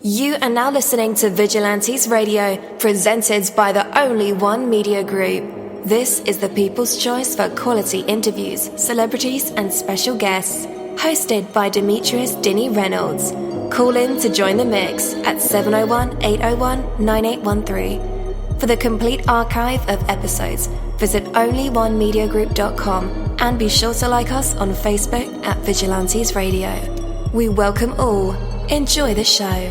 You are now listening to Vigilantes Radio, presented by the Only One Media Group. This is the people's choice for quality interviews, celebrities, and special guests. Hosted by Demetrius Dinny Reynolds. Call in to join the mix at 701-801-9813. For the complete archive of episodes, visit onlyonemediagroup.com and be sure to like us on Facebook at Vigilantes Radio. We welcome all. Enjoy the show.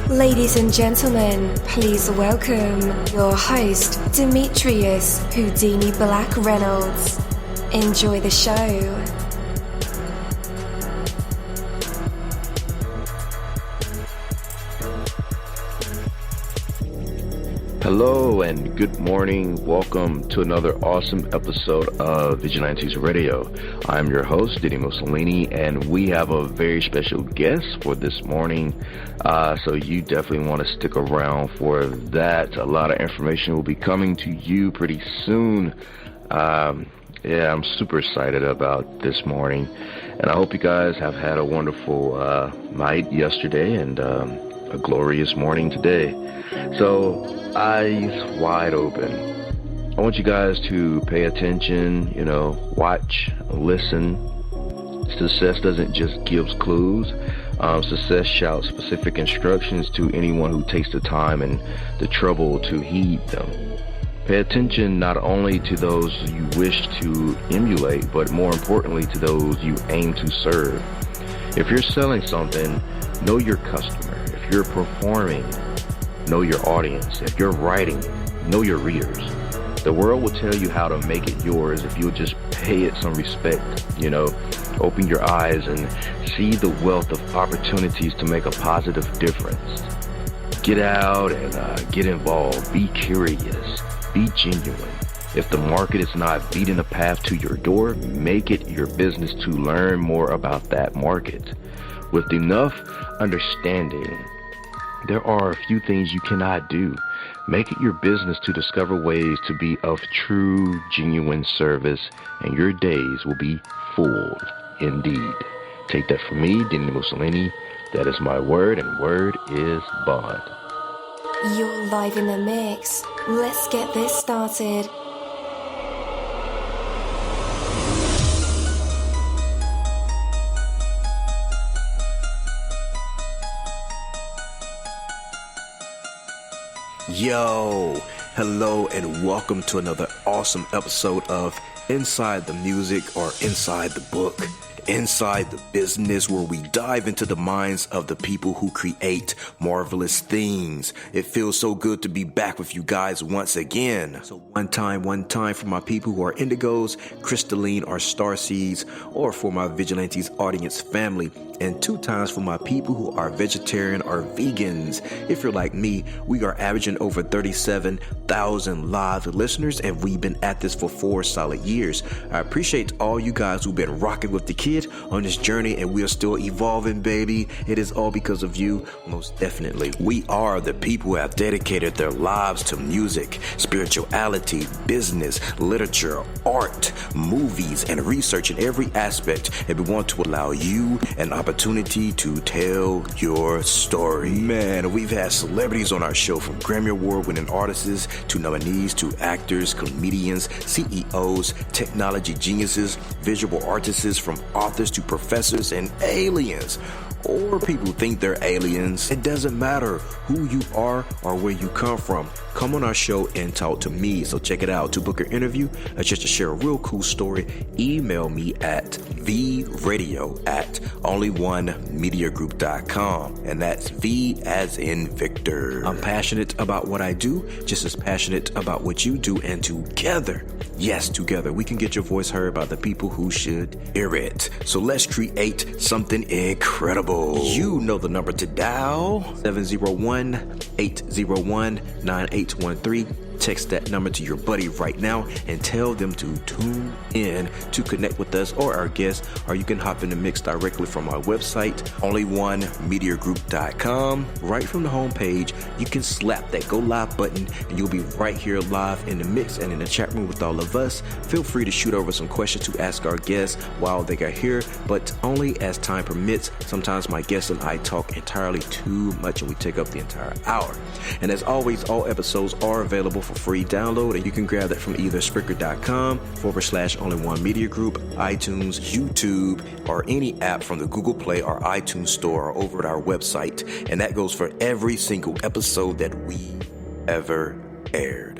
Ladies and gentlemen, please welcome your host, Demetrius Houdini Black Reynolds. Enjoy the show. Hello and good morning. Welcome to another awesome episode of Vigilantes Radio. I'm your host, dini-mussolini, and we have a very special guest for this morning. So you definitely want to stick around for that. A lot of information will be coming to you pretty soon. I'm super excited about this morning, and I hope you guys have had a wonderful night yesterday and a glorious morning today. So, eyes wide open. I want you guys to pay attention, watch, listen. Success doesn't just give clues. Success shouts specific instructions to anyone who takes the time and the trouble to heed them. Pay attention not only to those you wish to emulate, but more importantly to those you aim to serve. If you're selling something, know your customer. If you're performing, know your audience. If you're writing, know your readers. The world will tell you how to make it yours if you'll just pay it some respect, open your eyes and see the wealth of opportunities to make a positive difference. Get out and get involved. Be curious. Be genuine. If the market is not beating a path to your door, make it your business to learn more about that market. With enough understanding, there are a few things you cannot do. Make it your business to discover ways to be of true, genuine service, and your days will be full indeed. Take that from me, dini-mussolini. That is my word, and word is bond. You're live in the mix. Let's get this started. Yo, hello and welcome to another awesome episode of Inside the Music or Inside the Book. Inside the Business, where we dive into the minds of the people who create marvelous things. It feels so good to be back with you guys once again. So one time for my people who are indigos, crystalline or starseeds, or for my Vigilantes audience family, and 2 times for my people who are vegetarian or vegans. If you're like me, we are averaging over 37,000 live listeners, and we've been at this for 4 solid years. I appreciate all you guys who've been rocking with the kid on this journey, and we are still evolving, baby. It is all because of you, most definitely. We are the people who have dedicated their lives to music, spirituality, business, literature, art, movies, and research in every aspect, and we want to allow you an opportunity to tell your story. Man, we've had celebrities on our show, from Grammy Award-winning artists to nominees to actors, comedians, CEOs, technology geniuses, visual artists, from authors to professors and aliens. Or people who think they're aliens. It doesn't matter who you are or where you come from. Come on our show and talk to me. So check it out. To book an interview or just to share a real cool story, email me at vradio@onlyonemediagroup.com. And that's V as in Victor. I'm passionate about what I do, just as passionate about what you do. And together, yes, together, we can get your voice heard by the people who should hear it. So let's create something incredible. You know the number to dial, 701-801-9813. text that number to your buddy right now and tell them to tune in to connect with us or our guests, or you can hop in the mix directly from our website, onlyonemediagroup.com. Right from the homepage, you can slap that go live button and you'll be right here live in the mix and in the chat room with all of us. Feel free to shoot over some questions to ask our guests while they are here, but only as time permits. Sometimes my guests and I talk entirely too much and we take up the entire hour. And as always, all episodes are available for free download, and you can grab that from either Spreaker.com/onlyonemediagroup, iTunes, YouTube, or any app from the Google Play or iTunes Store, or over at our website. And that goes for every single episode that we ever aired.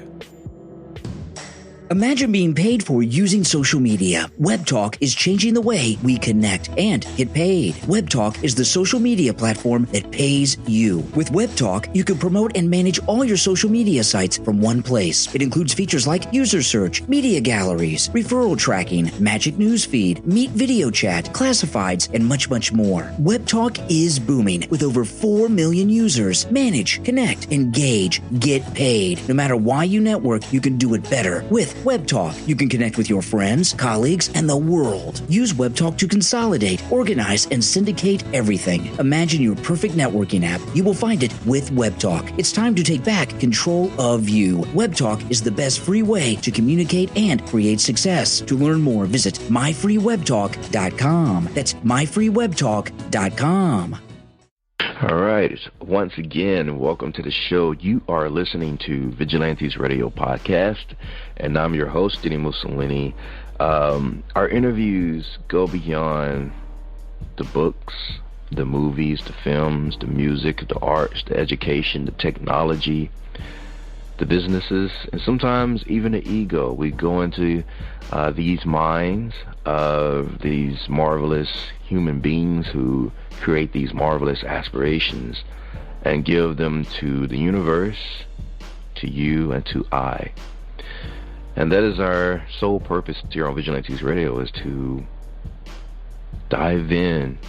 Imagine being paid for using social media. WebTalk is changing the way we connect and get paid. WebTalk is the social media platform that pays you. With WebTalk, you can promote and manage all your social media sites from one place. It includes features like user search, media galleries, referral tracking, magic newsfeed, Meet video chat, classifieds, and much, much more. WebTalk is booming with over 4 million users. Manage, connect, engage, get paid. No matter why you network, you can do it better with WebTalk. You can connect with your friends, colleagues, and the world. Use WebTalk to consolidate, organize, and syndicate everything. Imagine your perfect networking app. You will find it with WebTalk. It's time to take back control of you. WebTalk is the best free way to communicate and create success. To learn more, visit myfreewebtalk.com. That's myfreewebtalk.com. All right. Once again, welcome to the show. You are listening to Vigilantes Radio Podcast, and I'm your host, dini-mussolini. Our interviews go beyond the books, the movies, the films, the music, the arts, the education, the technology, the businesses, and sometimes even the ego. We go into these minds of these marvelous human beings who create these marvelous aspirations and give them to the universe, to you, and to I. And that is our sole purpose here on Vigilantes Radio, is to dive in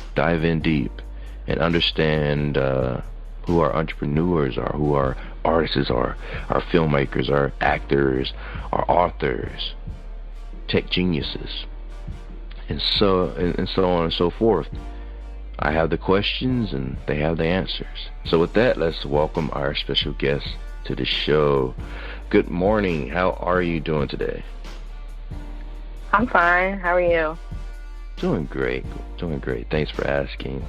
deep and understand who our entrepreneurs are, who our artists are, our filmmakers, our actors, our authors, tech geniuses, and so on and so forth. I have the questions and they have the answers. So with that, let's welcome our special guest to the show. Good morning. How are you doing today? I'm fine. How are you? Doing great. Thanks for asking.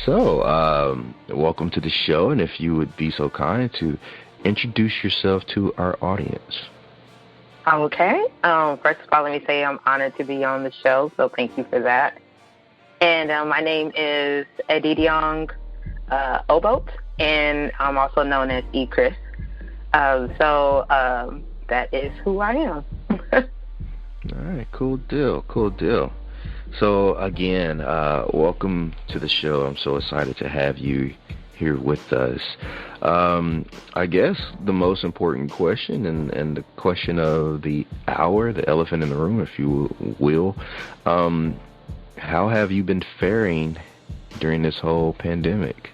So, welcome to the show, and if you would be so kind to introduce yourself to our audience. Okay. First of all, let me say I'm honored to be on the show, so thank you for that. And my name is Edidiong Obot, and I'm also known as e-chrys. So that is who I am. All right, cool deal. So again, welcome to the show. I'm so excited to have you here with us. I guess the most important question and the question of the hour, the elephant in the room, if you will, how have you been faring during this whole pandemic?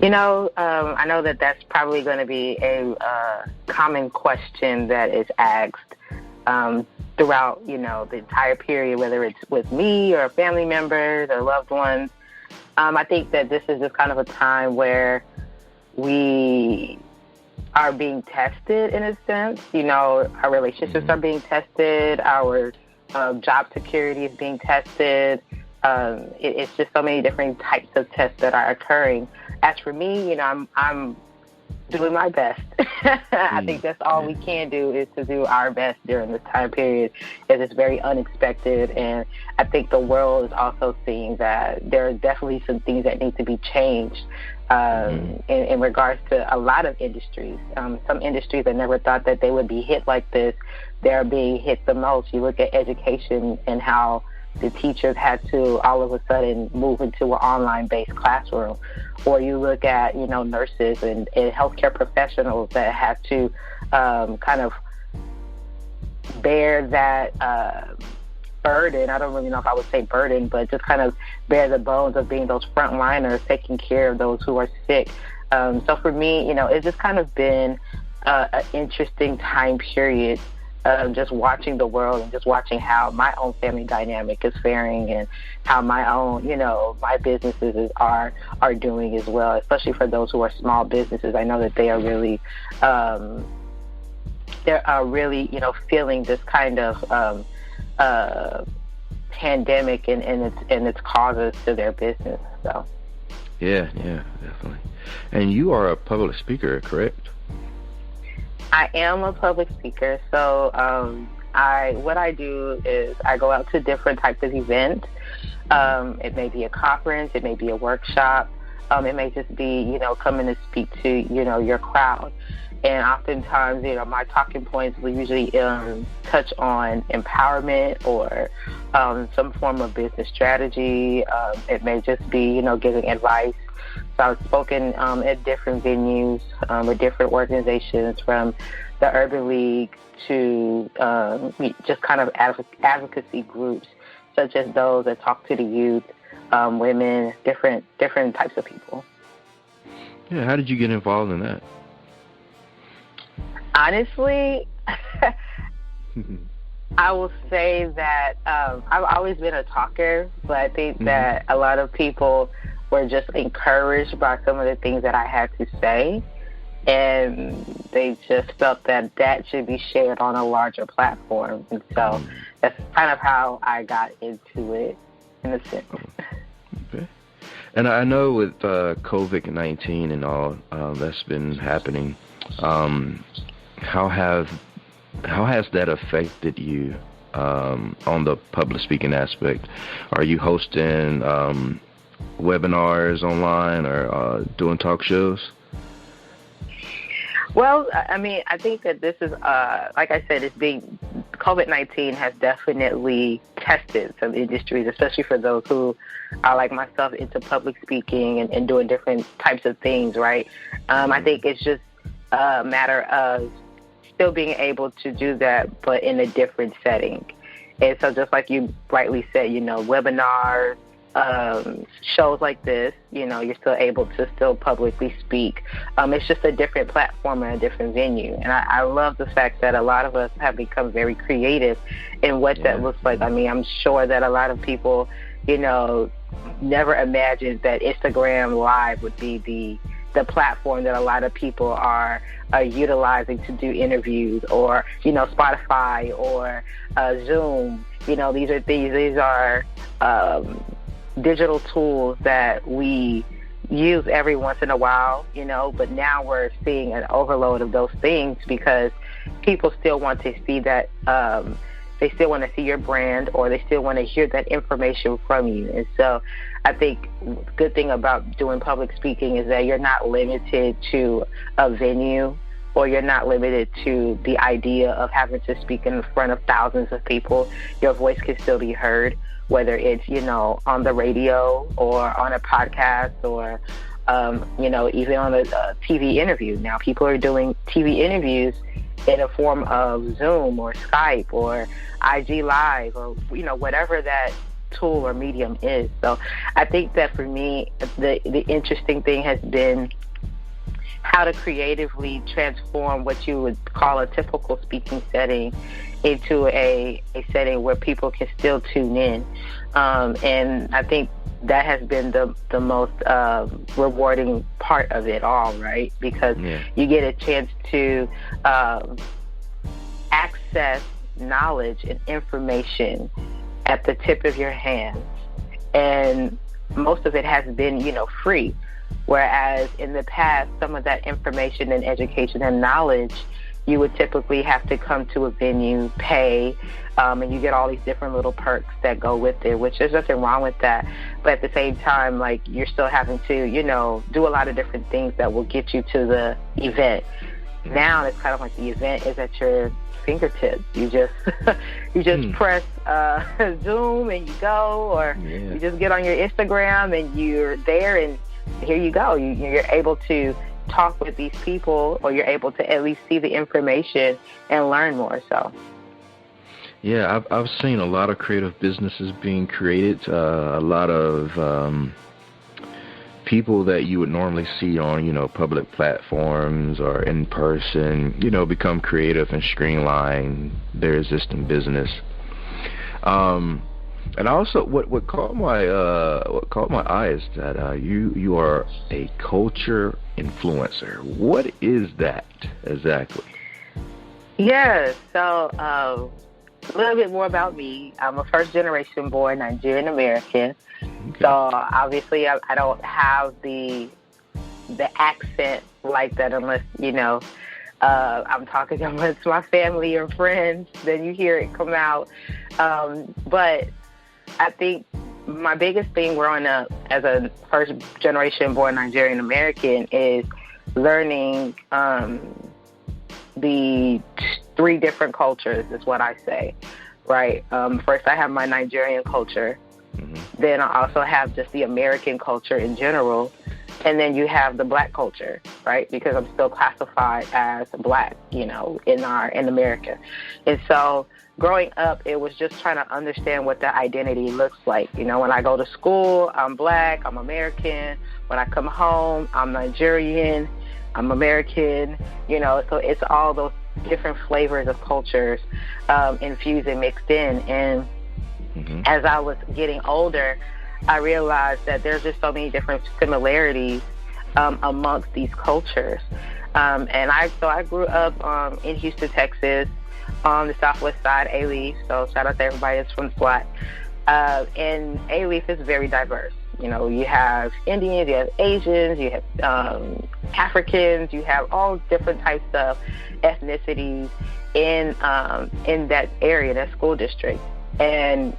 I know that that's probably going to be a common question that is asked throughout, the entire period, whether it's with me or family members or loved ones. I think that this is just kind of a time where we are being tested in a sense. Our relationships are being tested. Our job security is being tested. It's just so many different types of tests that are occurring. As for me, I'm doing my best. I think that's all we can do, is to do our best during this time period, as it's very unexpected. And I think the world is also seeing that there are definitely some things that need to be changed in regards to a lot of industries. Some industries that never thought that they would be hit like this, they're being hit the most. You look at education and how the teachers had to all of a sudden move into an online-based classroom. Or you look at, nurses and healthcare professionals that have to kind of bear that burden. I don't really know if I would say burden, but just kind of bear the bones of being those frontliners, taking care of those who are sick. So for me, it's just kind of been an interesting time period. Just watching the world and just watching how my own family dynamic is faring and how my own, my businesses are doing as well, especially for those who are small businesses. I know that they are really, feeling this kind of pandemic and its causes to their business. So. Yeah, definitely. And you are a public speaker, correct? I am a public speaker, so what I do is I go out to different types of events. It may be a conference, it may be a workshop, it may just be, coming to speak to, your crowd. And oftentimes, my talking points will usually touch on empowerment or some form of business strategy. It may just be, giving advice. So I've spoken at different venues with different organizations, from the Urban League to just kind of advocacy groups, such as those that talk to the youth, women, different types of people. Yeah, how did you get involved in that? Honestly, I will say that I've always been a talker, but I think that a lot of people were just encouraged by some of the things that I had to say, and they just felt that should be shared on a larger platform. And so that's kind of how I got into it, in a sense. Okay. And I know with COVID-19 and all that's been happening, how has that affected you on the public speaking aspect? Are you hosting webinars online or doing talk shows? Well, I mean, I think that this is, like I said, COVID-19 has definitely tested some industries, especially for those who are like myself into public speaking and doing different types of things, right? I think it's just a matter of still being able to do that, but in a different setting. And so just like you rightly said, webinars, shows like this, you're still able to still publicly speak. It's just a different platform and a different venue. And I love the fact that a lot of us have become very creative in what that looks like. I mean, I'm sure that a lot of people, never imagined that Instagram Live would be the platform that a lot of people are utilizing to do interviews, or, Spotify or Zoom. These are digital tools that we use every once in a while, but now we're seeing an overload of those things because people still want to see that, they still want to see your brand, or they still want to hear that information from you. And so I think the good thing about doing public speaking is that you're not limited to a venue, or you're not limited to the idea of having to speak in front of thousands of people. Your voice can still be heard, whether it's, on the radio or on a podcast or, even on a TV interview. Now people are doing TV interviews in a form of Zoom or Skype or IG Live or, whatever that tool or medium is. So I think that for me, the interesting thing has been how to creatively transform what you would call a typical speaking setting into a setting where people can still tune in. And I think that has been the most rewarding part of it all, right? Because you get a chance to access knowledge and information at the tip of your hands. And most of it has been, free. Whereas in the past, some of that information and education and knowledge, you would typically have to come to a venue, pay, and you get all these different little perks that go with it, which there's nothing wrong with that. But at the same time, like, you're still having to, do a lot of different things that will get you to the event. Now it's kind of like the event is at your fingertips. You just press Zoom and you go, or you just get on your Instagram and you're there, and here you go. You're able to talk with these people, or you're able to at least see the information and learn more. So yeah, I've seen a lot of creative businesses being created, a lot of people that you would normally see on, public platforms or in person, become creative and streamline their existing business. And also, what caught my eye is that you are a culture influencer. What is that exactly? Yeah, so a little bit more about me. I'm a first-generation born Nigerian American. Okay. So obviously, I don't have the accent like that unless I'm talking amongst my family or friends. Then you hear it come out. But I think my biggest thing growing up as a first-generation born Nigerian American is learning the 3 different cultures is what I say, right? First, I have my Nigerian culture. Mm-hmm. Then I also have just the American culture in general. And then you have the Black culture, right? Because I'm still classified as Black, in America. And so growing up, it was just trying to understand what that identity looks like. When I go to school, I'm Black, I'm American. When I come home, I'm Nigerian, I'm American, so it's all those different flavors of cultures infused and mixed in. And as I was getting older, I realized that there's just so many different similarities amongst these cultures. And I grew up in Houston, Texas, on the southwest side, A-Leaf. So shout out to everybody that's from SWAT. And A-Leaf is very diverse. You have Indians, you have Asians, you have Africans, you have all different types of ethnicities in that area, that school district. And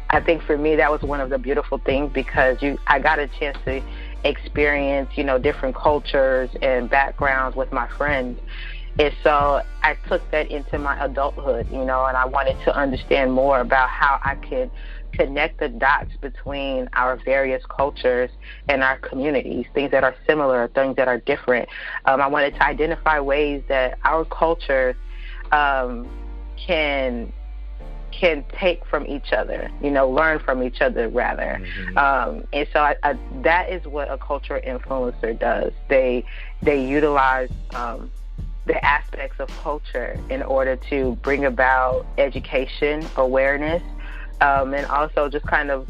I think for me, that was one of the beautiful things because I got a chance to experience, different cultures and backgrounds with my friends. And so I took that into my adulthood, and I wanted to understand more about how I could connect the dots between our various cultures and our communities, things that are similar, things that are different. I wanted to identify ways that our cultures can take from each other, learn from each other rather. Mm-hmm. And so that is what a cultural influencer does. They utilize the aspects of culture in order to bring about education, awareness, and also just kind of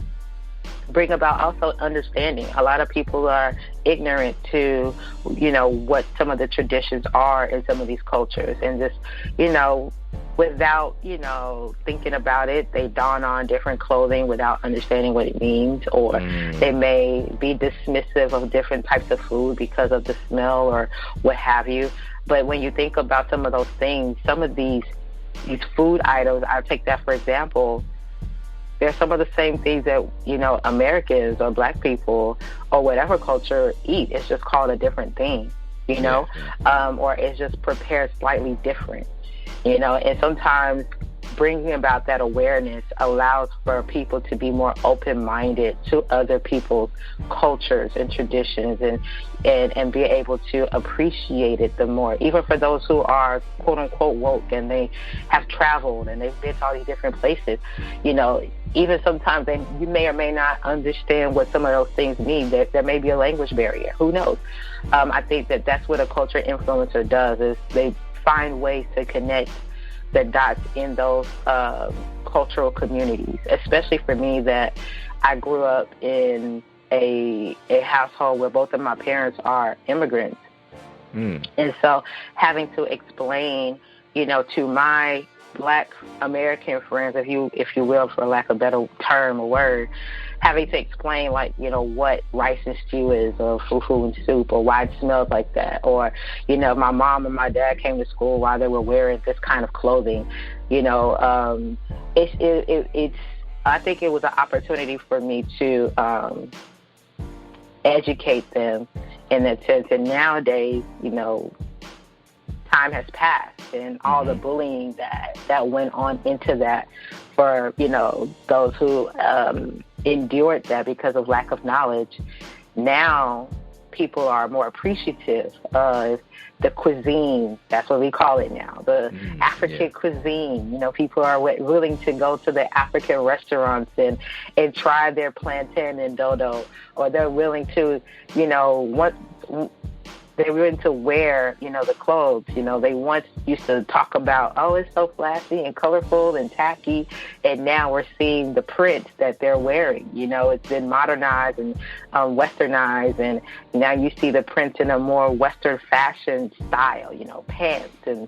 bring about also understanding. A lot of people are ignorant to, what some of the traditions are in some of these cultures. And just, without, thinking about it, they don on different clothing without understanding what it means. Or they may be dismissive of different types of food because of the smell or what have you. But when you think about some of those things, some of these food items, I'll take that for example, they're some of the same things that, Americans or Black people or whatever culture eat. It's just called a different thing, or it's just prepared slightly different, and sometimes bringing about that awareness allows for people to be more open-minded to other people's cultures and traditions and be able to appreciate it the more. Even for those who are quote-unquote woke and they have traveled and they've been to all these different places, even sometimes you may or may not understand what some of those things mean. There may be a language barrier. Who knows? I think that's what a culture influencer does, is they find ways to connect the dots in those cultural communities, especially for me that I grew up in a household where both of my parents are immigrants. And so having to explain, to my Black American friends, if you will, for lack of a better term or word, having to explain, what rice and stew is, or fufu and soup, or why it smells like that, or, my mom and my dad came to school while they were wearing this kind of clothing, it's I think it was an opportunity for me to educate them in that sense. And nowadays, time has passed, and all the bullying that went on into that for, those who endured that because of lack of knowledge. Now people are more appreciative of the cuisine. That's what we call it now, the African cuisine. You know, people are willing to go to the African restaurants and try their plantain and dodo, or they're willing to, you know, they're willing to wear, you know, the clothes. You know, they once used to talk about, oh, it's so flashy and colorful and tacky, and now we're seeing the prints that they're wearing. You know, it's been modernized and westernized, and now you see the prints in a more Western fashion style, you know, pants and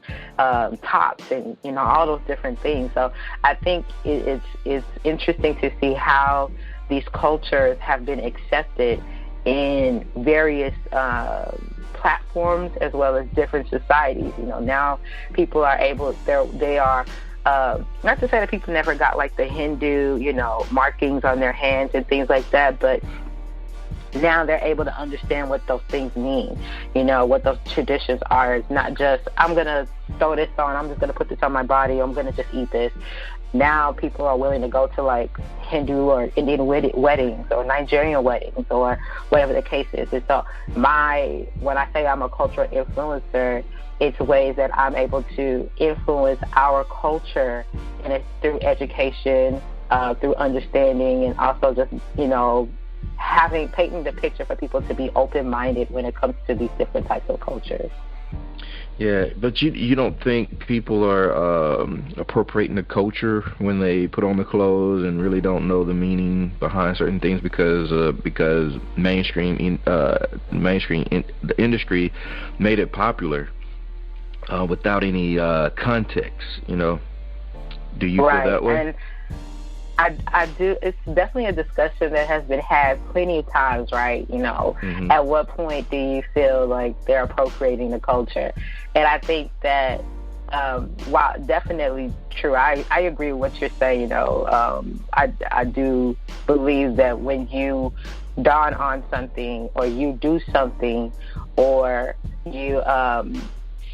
tops and, you know, all those different things. So I think it's interesting to see how these cultures have been accepted in various platforms as well as different societies. You know, now people are able, they are, not to say that people never got like the Hindu, you know, markings on their hands and things like that, but now they're able to understand what those things mean, you know, what those traditions are. It's not just, I'm going to throw this on, I'm just going to put this on my body, I'm going to just eat this. Now people are willing to go to like Hindu or Indian weddings or Nigerian weddings or whatever the case is. And so when I say I'm a cultural influencer, it's ways that I'm able to influence our culture, and it's through education, through understanding, and also just, you know, painting the picture for people to be open-minded when it comes to these different types of cultures. Yeah, but you don't think people are appropriating the culture when they put on the clothes and really don't know the meaning behind certain things because the industry made it popular without any context, you know? Do you feel that way? And I do. It's definitely a discussion that has been had plenty of times, right? You know, at what point do you feel like they're appropriating the culture? And I think that, while definitely true, I agree with what you're saying. You know, I do believe that when you dawn on something, or you do something, or you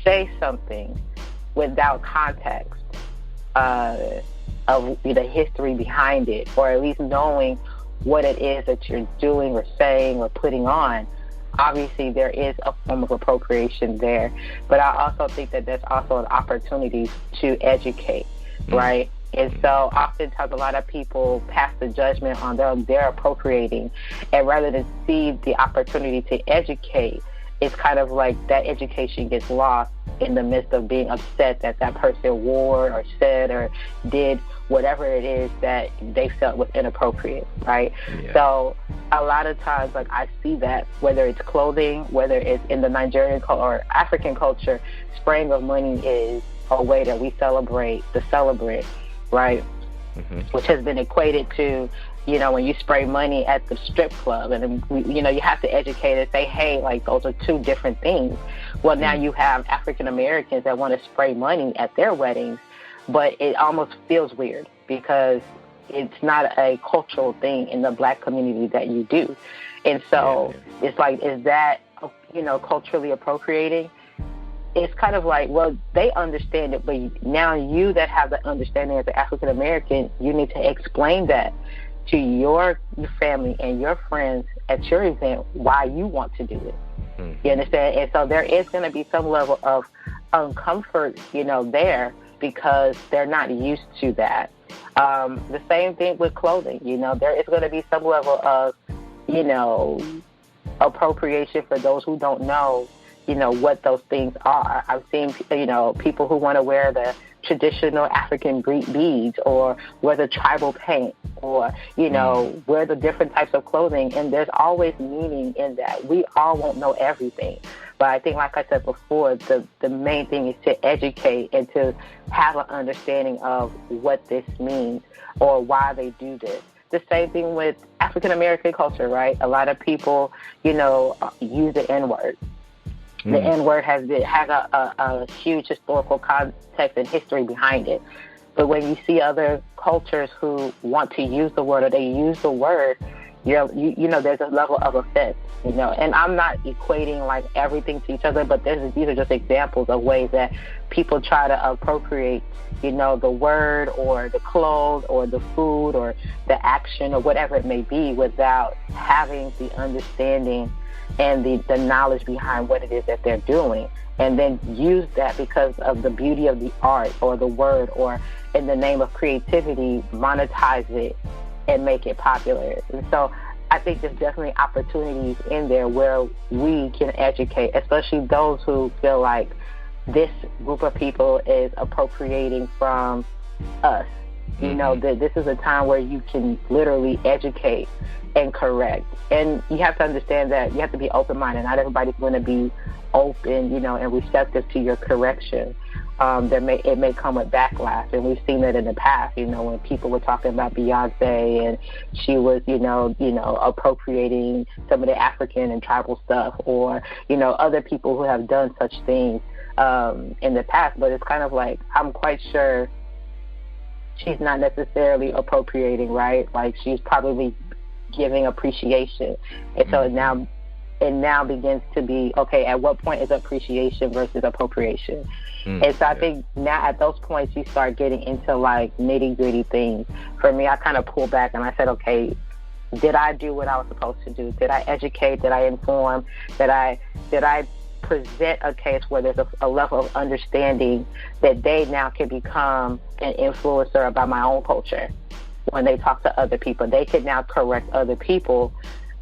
say something without context of the history behind it, or at least knowing what it is that you're doing or saying or putting on, obviously there is a form of appropriation there. But I also think that there's also an opportunity to educate, right? And so oftentimes a lot of people pass the judgment on them, they're appropriating, and rather than see the opportunity to educate, it's kind of like that education gets lost in the midst of being upset that that person wore or said or did whatever it is that they felt was inappropriate, right? Yeah. So a lot of times, like, I see that, whether it's clothing, whether it's in the Nigerian or African culture, spraying of money is a way that we celebrate the celebrant, right? Which has been equated to, you know, when you spray money at the strip club, and, you know, you have to educate and say, hey, like, those are two different things. Well, now you have African Americans that want to spray money at their weddings, but it almost feels weird because it's not a cultural thing in the Black community that you do. And so it's like, is that, you know, culturally appropriating? It's kind of like, well, they understand it, but now you that have the understanding as an African American, you need to explain that to your family and your friends at your event why you want to do it. You understand? And so there is going to be some level of uncomfort, you know, there, because they're not used to that. The same thing with clothing. You know, there is going to be some level of, you know, appropriation for those who don't know, you know, what those things are. I've seen, you know, people who want to wear the traditional African beads, or wear the tribal paint, or, you know, wear the different types of clothing. And there's always meaning in that. We all won't know everything. But I think, like I said before, the main thing is to educate and to have an understanding of what this means or why they do this. The same thing with African American culture, right? A lot of people, you know, use the N-word. The N-word has a huge historical context and history behind it. But when you see other cultures who want to use the word, or they use the word, there's a level of offense, and I'm not equating like everything to each other, but these are just examples of ways that people try to appropriate, the word or the clothes or the food or the action or whatever it may be without having the understanding and the knowledge behind what it is that they're doing, and then use that because of the beauty of the art or the word, or in the name of creativity, monetize it and make it popular. And so I think there's definitely opportunities in there where we can educate, especially those who feel like this group of people is appropriating from us. This is a time where you can literally educate and correct. And you have to understand that you have to be open-minded. Not everybody's going to be open, and receptive to your correction. It may come with backlash, and we've seen that in the past. When people were talking about Beyonce and she was, appropriating some of the African and tribal stuff, or other people who have done such things in the past. But it's kind of like, I'm quite sure she's not necessarily appropriating, right? Like, she's probably giving appreciation, and so it now begins to be, okay, at what point is appreciation versus appropriation? And so I think now at those points you start getting into like nitty-gritty things. For me, I kind of pulled back and I said, okay, did I do what I was supposed to do? Did I educate? Did I inform? Did I present a case where there's a level of understanding that they now can become an influencer about my own culture? When they talk to other people, they can now correct other people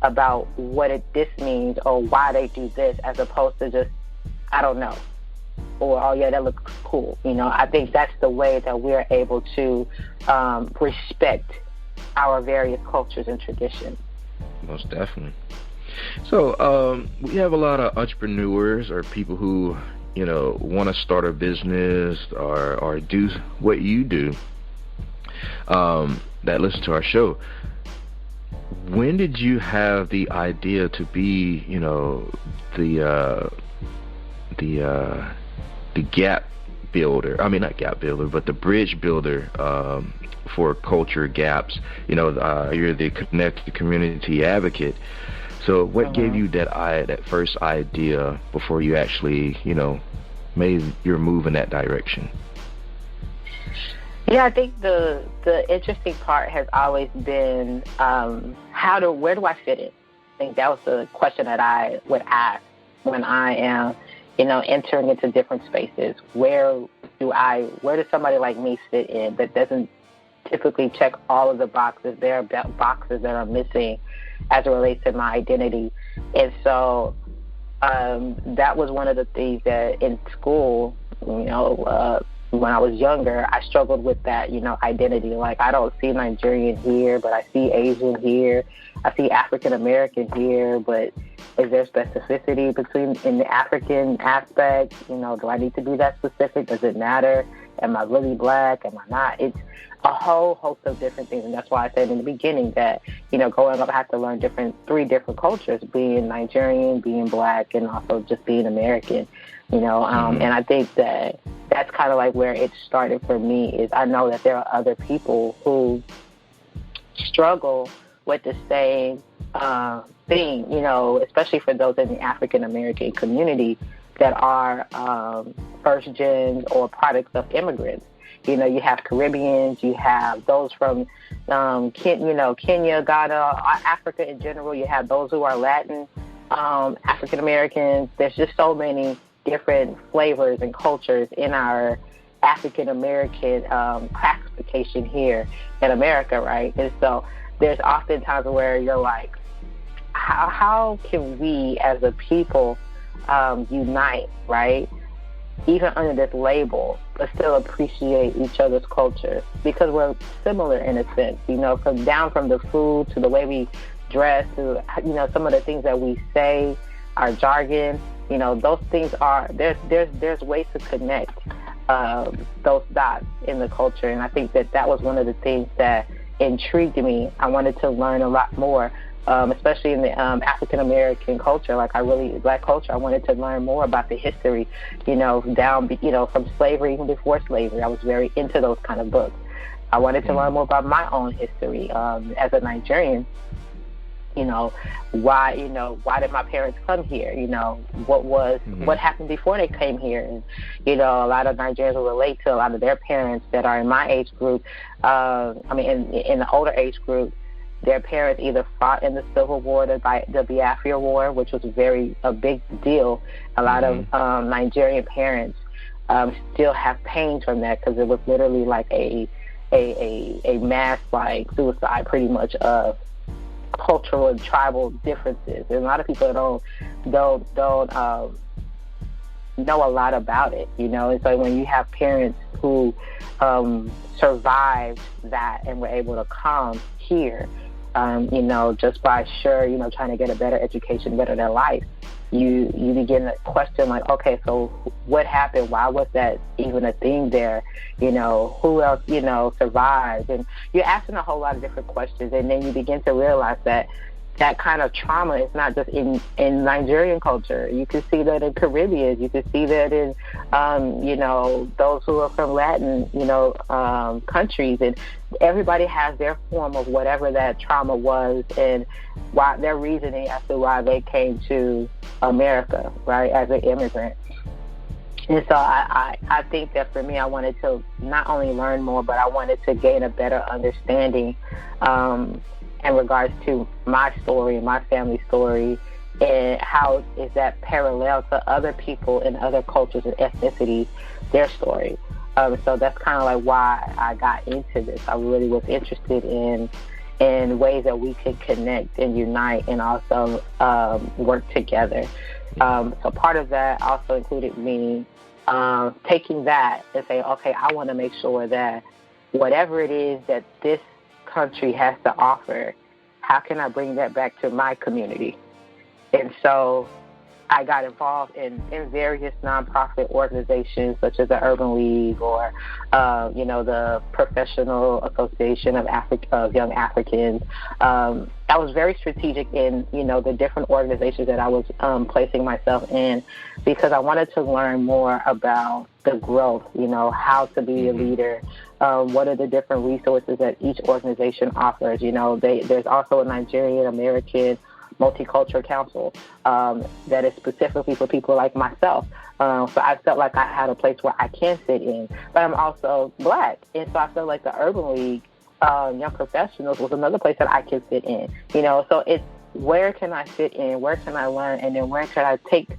about what this means or why they do this, as opposed to just, I don't know, or, oh yeah, that looks cool. I think that's the way that we're able to respect our various cultures and traditions. Most definitely. So we have a lot of entrepreneurs or people who, want to start a business or do what you do, that listen to our show. When did you have the idea to be, the gap builder? I mean, not gap builder, but the bridge builder for culture gaps. You're the connected community advocate. So what gave you that first idea before you actually, made your move in that direction? Yeah, I think the interesting part has always been where do I fit in? I think that was the question that I would ask when I am, entering into different spaces. Where does somebody like me fit in that doesn't typically check all of the boxes? There are boxes that are missing as it relates to my identity. And so that was one of the things that in school, when I was younger, I struggled with that, identity. Like, I don't see Nigerian here, but I see Asian here. I see African American here, but is there specificity in the African aspect? Do I need to be that specific? Does it matter? Am I really black? Am I not? It's a whole host of different things. And that's why I said in the beginning that, growing up, I had to learn three different cultures, being Nigerian, being black, and also just being American, and I think that's kind of like where it started for me. Is I know that there are other people who struggle with the same thing, especially for those in the African American community that are first gens or products of immigrants. You have Caribbeans, you have those from Kenya, Ghana, Africa in general. You have those who are Latin, African Americans. There's just so many different flavors and cultures in our African American classification here in America, right? And so there's often times where you're like, how can we as a people unite, right? Even under this label, but still appreciate each other's culture, because we're similar in a sense, from the food to the way we dress to, some of the things that we say, our jargon, those things are, there's ways to connect those dots in the culture. And I think that was one of the things that intrigued me. I wanted to learn a lot more, especially in the African American culture, Black culture. I wanted to learn more about the history, from slavery, even before slavery. I was very into those kind of books. I wanted to learn more about my own history as a Nigerian. why did my parents come here? What happened before they came here? And, a lot of Nigerians will relate to a lot of their parents that are in my age group. In the older age group, their parents either fought in the Civil War, the Biafra War, which was a big deal. A lot of Nigerian parents still have pain from that because it was literally like a mass like suicide, pretty much, of cultural and tribal differences. And a lot of people don't know a lot about it, And so when you have parents who survived that and were able to come here, just by trying to get a better education, better their life, you begin to question, like, okay, so what happened? Why was that even a thing there? Who else, survived? And you're asking a whole lot of different questions, and then you begin to realize that kind of trauma is not just in Nigerian culture. You can see that in Caribbean. You can see that in, those who are from Latin, countries. And everybody has their form of whatever that trauma was and why their reasoning as to why they came to America, right, as an immigrant. And so I think that for me, I wanted to not only learn more, but I wanted to gain a better understanding in regards to my story and my family story, and how is that parallel to other people in other cultures and ethnicities, their story. So that's kind of like why I got into this. I really was interested in ways that we could connect and unite and also work together. So part of that also included me taking that and saying, okay, I want to make sure that whatever it is that this country has to offer, how can I bring that back to my community? And so I got involved in various nonprofit organizations such as the Urban League or, the Professional Association of Young Africans. I was very strategic in, the different organizations that I was placing myself in, because I wanted to learn more about the growth, how to be a leader, what are the different resources that each organization offers. There's also a Nigerian American Multicultural Council that is specifically for people like myself. So I felt like I had a place where I can fit in, but I'm also Black, and so I felt like the Urban League Young Professionals was another place that I can fit in. So it's where can I fit in, where can I learn, and then where can I take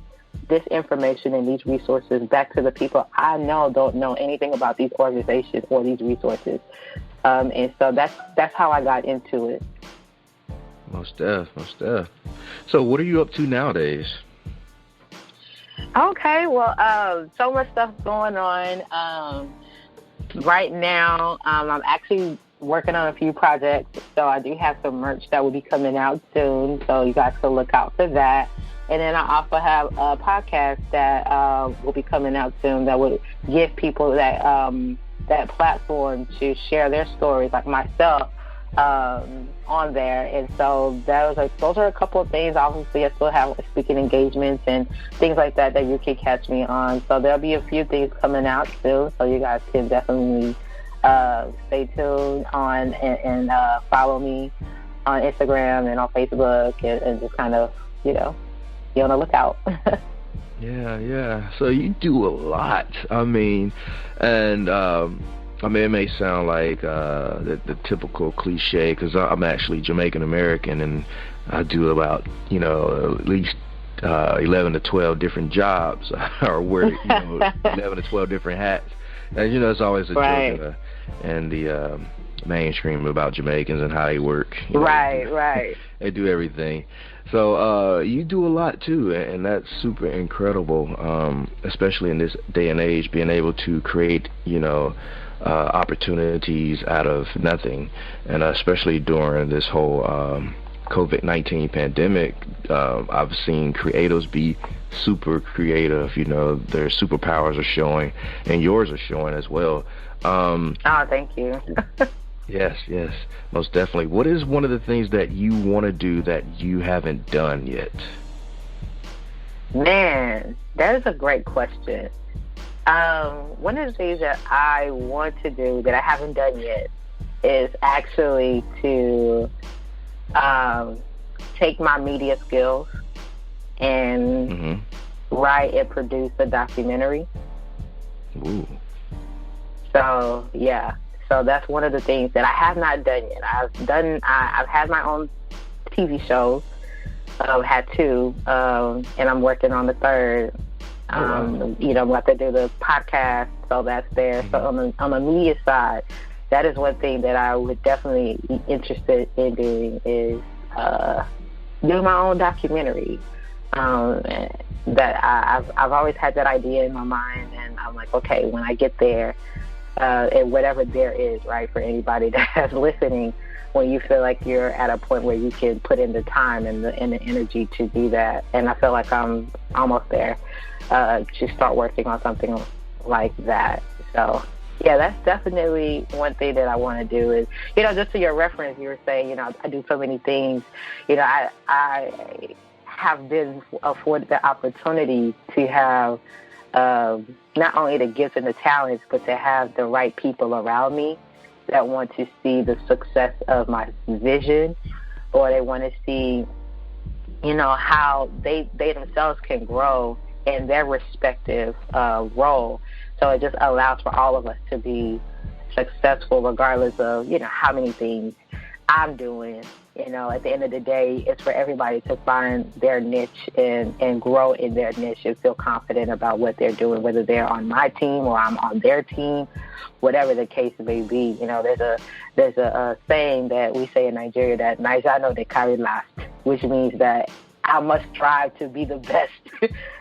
this information and these resources back to the people I know don't know anything about these organizations or these resources. And so that's how I got into it. Most def. So what are you up to nowadays? Okay, well, so much stuff going on. Right now, I'm actually working on a few projects, so I do have some merch that will be coming out soon, so you guys can look out for that. And then I also have a podcast that will be coming out soon that will give people that platform to share their stories, like myself, on there. And so those are a couple of things. Obviously, I still have speaking engagements and things like that you can catch me on. So there'll be a few things coming out soon, so you guys can definitely stay tuned on and follow me on Instagram and on Facebook and just kind of, be on the lookout. Yeah. So you do a lot. It may sound like the typical cliche, because I'm actually Jamaican American, and I do about, at least 11 to 12 different jobs, or wear 11 to 12 different hats. And it's always a joke in the mainstream about Jamaicans and how they work. Right. They do everything. So you do a lot too, and that's super incredible, especially in this day and age, being able to create, opportunities out of nothing, and especially during this whole COVID-19 pandemic. I've seen creators be super creative. Their superpowers are showing, and yours are showing as well. Thank you. Yes, most definitely. What is one of the things that you want to do that you haven't done yet? Man, that is a great question. One of the things that I want to do that I haven't done yet is actually to take my media skills and write and produce a documentary. Ooh. So yeah, so that's one of the things that I have not done yet. I've had my own TV shows, had two, and I'm working on the third. You know, I'm about to do the podcast, so that's there. So on the media side, that is one thing that I would definitely be interested in doing is do my own documentary. That I've always had that idea in my mind, and I'm like, okay, when I get there, and whatever there is, right, for anybody that's listening, when you feel like you're at a point where you can put in the time and the energy to do that, and I feel like I'm almost there to start working on something like that. So yeah, that's definitely one thing that I want to do is, you know, just to your reference, you were saying, you know, I do so many things. You know, I have been afforded the opportunity to have not only the gifts and the talents, but to have the right people around me that want to see the success of my vision, or they want to see, you know, how they themselves can grow in their respective role. So it just allows for all of us to be successful regardless of, you know, how many things I'm doing. You know, at the end of the day, it's for everybody to find their niche and grow in their niche and feel confident about what they're doing, whether they're on my team or I'm on their team, whatever the case may be. You know, there's a saying that we say in Nigeria that Naijano de carry last, which means that I must strive to be the best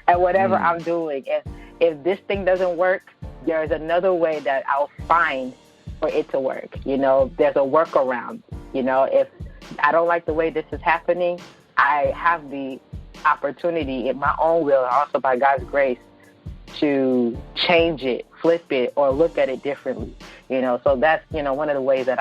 at whatever I'm doing. If this thing doesn't work, there's another way that I'll find for it to work. You know, there's a workaround. You know, if I don't like the way this is happening, I have the opportunity in my own will, and also by God's grace, to change it, flip it, or look at it differently. You know, so that's, you know, one of the ways that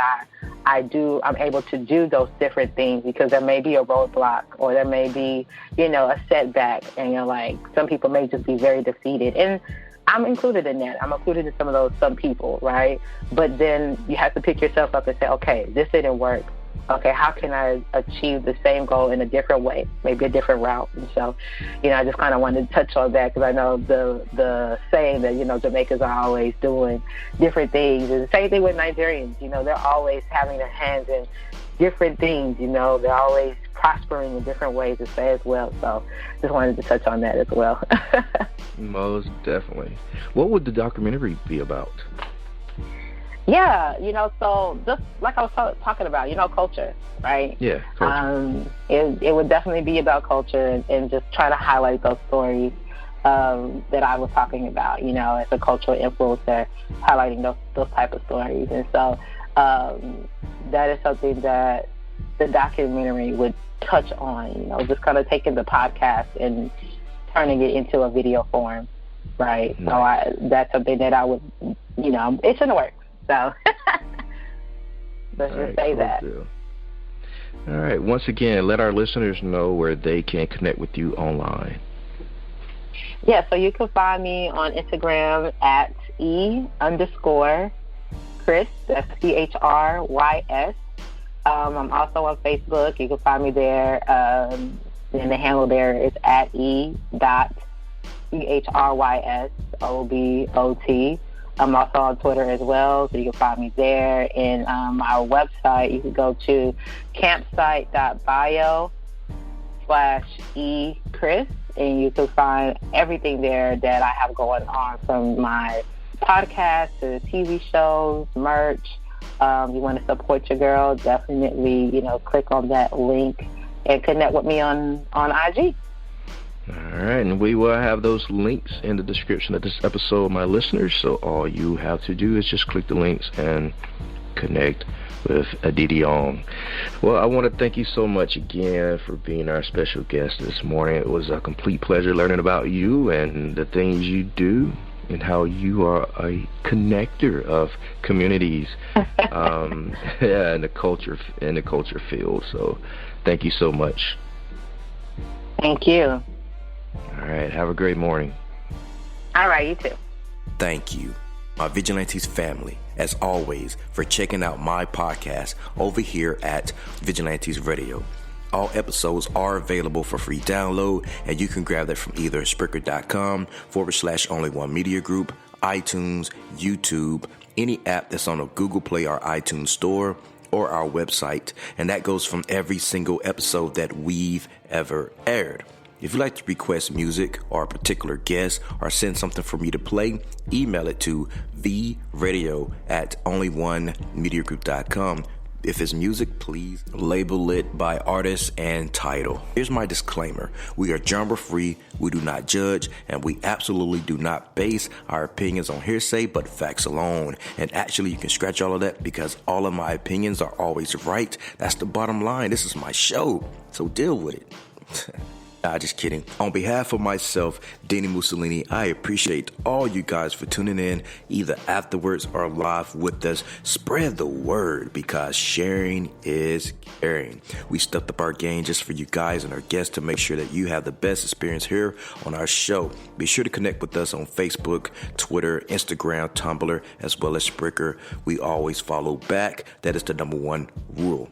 I'm able to do those different things, because there may be a roadblock or there may be, you know, a setback, and you're like, some people may just be very defeated. And I'm included in that. I'm included in some people, right? But then you have to pick yourself up and say, okay, this didn't work. Okay, how can I achieve the same goal in a different way, maybe a different route? And so, you know, I just kind of wanted to touch on that, because I know the saying that, you know, Jamaicans are always doing different things. And the same thing with Nigerians, you know, they're always having their hands in different things, you know, they're always prospering in different ways as well. So just wanted to touch on that as well. Most definitely. What would the documentary be about? Yeah, you know, so just like I was talking about, you know, culture, right? Yeah, culture. It would definitely be about culture and just try to highlight those stories that I was talking about, you know, as a cultural influencer, highlighting those type of stories. And so that is something that the documentary would touch on, you know, just kind of taking the podcast and turning it into a video form, right? Nice. So that's something that I would, you know, it's in the works. So let's just say that. Deal. All right. Once again, let our listeners know where they can connect with you online. Yeah, so you can find me on Instagram at e_Chrys. That's CHRYS. I'm also on Facebook. You can find me there. And the handle there is at e.CHRYSOBOT. I'm also on Twitter as well, so you can find me there. And our website, you can go to campsite.bio/e_Chrys, and you can find everything there that I have going on, from my podcast to TV shows, merch. You want to support your girl, definitely, you know, click on that link and connect with me on IG. All right, and we will have those links in the description of this episode, my listeners, so all you have to do is just click the links and connect with Edidiong. Well, I want to thank you so much again for being our special guest this morning. It was a complete pleasure learning about you and the things you do and how you are a connector of communities in the culture field. So thank you so much. Thank you. All right, have a great morning. All right, you too. Thank you, my Vigilantes family, as always, for checking out my podcast over here at Vigilantes Radio. All episodes are available for free download, and you can grab that from either Spreaker.com/Only One Media Group, iTunes, YouTube, any app that's on a Google Play or iTunes store, or our website. And that goes from every single episode that we've ever aired. If you'd like to request music or a particular guest or send something for me to play, email it to vradio@onlyonemediagroup.com. If it's music, please label it by artist and title. Here's my disclaimer. We are genre free, we do not judge, and we absolutely do not base our opinions on hearsay but facts alone. And actually, you can scratch all of that because all of my opinions are always right. That's the bottom line. This is my show, so deal with it. Nah, just kidding. On behalf of myself, Dini-Mussolini, I appreciate all you guys for tuning in, either afterwards or live with us. Spread the word because sharing is caring. We stepped up our game just for you guys and our guests to make sure that you have the best experience here on our show. Be sure to connect with us on Facebook, Twitter, Instagram, Tumblr, as well as Spreaker. We always follow back. That is the number one rule.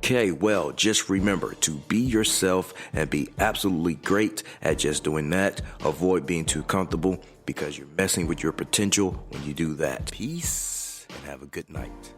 Okay, well, just remember to be yourself and be absolutely great at just doing that. Avoid being too comfortable because you're messing with your potential when you do that. Peace and have a good night.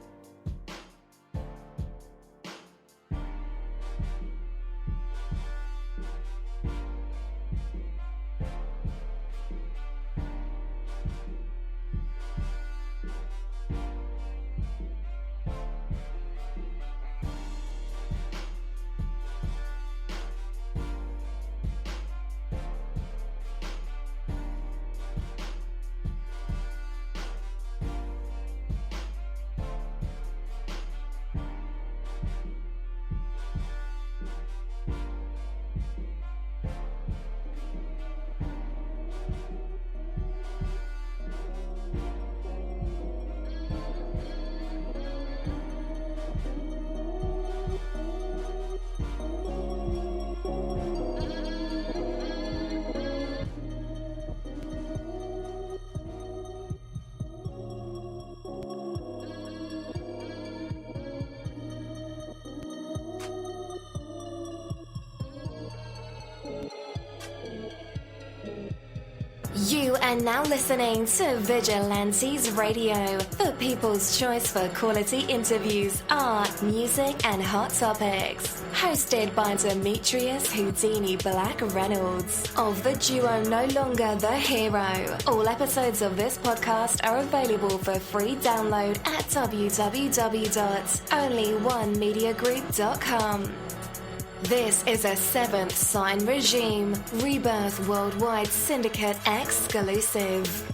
You are now listening to Vigilantes Radio, the people's choice for quality interviews, art, music, and hot topics. Hosted by Demetrius Houdini Black Reynolds of the duo No Longer the Hero. All episodes of this podcast are available for free download at www.onlyonemediagroup.com. This is a Seventh Sign Regime Rebirth Worldwide Syndicate exclusive.